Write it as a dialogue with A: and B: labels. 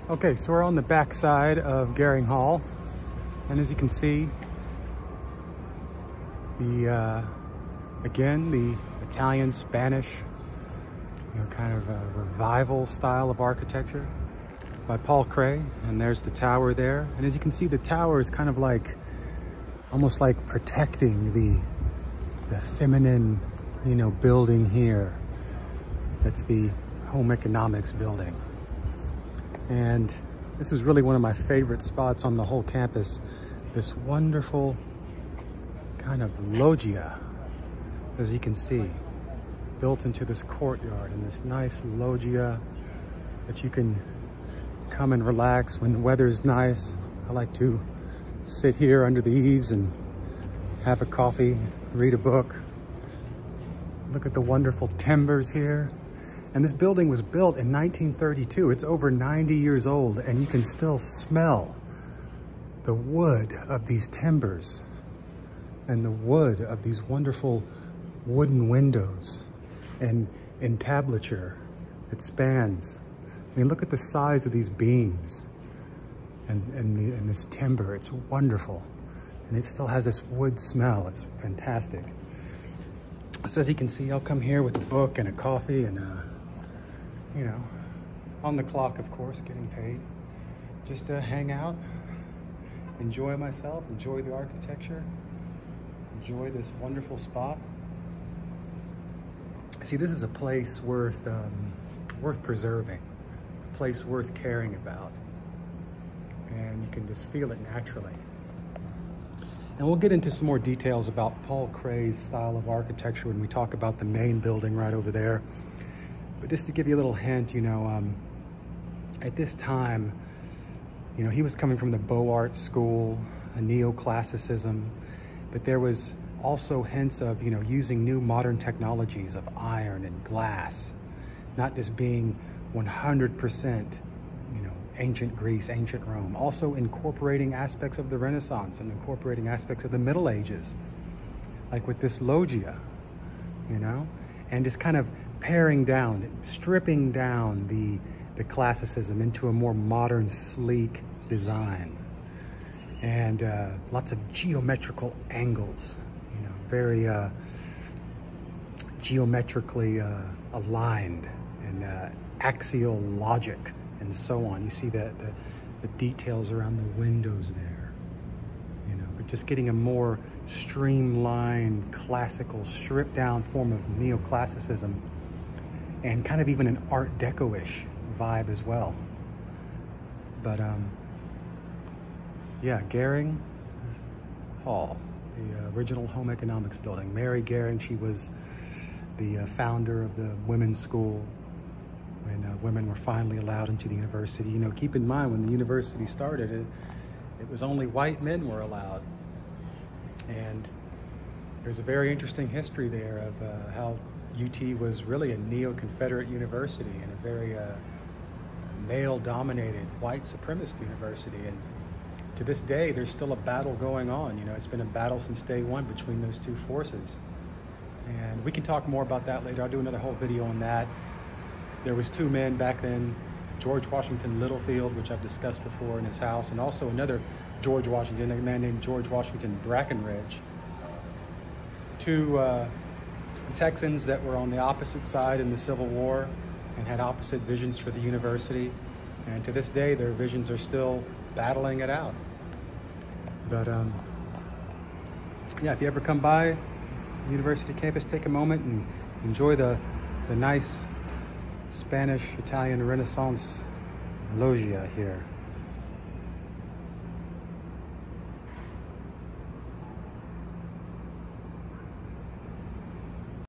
A: Okay, so we're on the back side of Gehring Hall, and as you can see, again, the Italian, Spanish, kind of a revival style of architecture by Paul Kray. And there's the tower there. And as you can see, the tower is kind of like, almost like protecting the feminine, building here. That's the Home Economics building. And this is really one of my favorite spots on the whole campus. This wonderful kind of loggia, as you can see, built into this courtyard, and this nice loggia that you can come and relax when the weather's nice. I like to sit here under the eaves and have a coffee, read a book. Look at the wonderful timbers here. And this building was built in 1932. It's over 90 years old, and you can still smell the wood of these timbers and the wood of these wonderful wooden windows and entablature that spans. I mean, look at the size of these beams and this timber. It's wonderful. And it still has this wood smell. It's fantastic. So as you can see, I'll come here with a book and a coffee and on the clock, of course, getting paid, just to hang out, enjoy myself, enjoy the architecture, enjoy this wonderful spot. See, this is a place worth preserving, a place worth caring about, and you can just feel it naturally. And we'll get into some more details about Paul Kray's style of architecture when we talk about the main building right over there. But just to give you a little hint, at this time, he was coming from the Beaux Arts school, a neoclassicism, but there was also hints of, using new modern technologies of iron and glass, not just being 100%, ancient Greece, ancient Rome, also incorporating aspects of the Renaissance and incorporating aspects of the Middle Ages, like with this loggia, and just kind of paring down, stripping down the classicism into a more modern, sleek design. And lots of geometrical angles, very geometrically aligned, and axial logic, and so on. You see the details around the windows there, but just getting a more streamlined, classical, stripped down form of neoclassicism, and kind of even an Art Deco-ish vibe as well. But yeah, Gehring Hall, the original Home Economics building. Mary Gehring, she was the founder of the women's school when women were finally allowed into the university. Keep in mind, when the university started, it was only white men were allowed. And there's a very interesting history there of how UT was really a neo-Confederate university and a very male-dominated white supremacist university. And to this day, there's still a battle going on. It's been a battle since day one between those two forces. And we can talk more about that later. I'll do another whole video on that. There was two men back then, George Washington Littlefield, which I've discussed before, in his house, and also another George Washington, a man named George Washington Brackenridge. Two Texans that were on the opposite side in the Civil War and had opposite visions for the university. And to this day, their visions are still battling it out. But yeah, if you ever come by the university campus, take a moment and enjoy the nice Spanish, Italian Renaissance loggia here.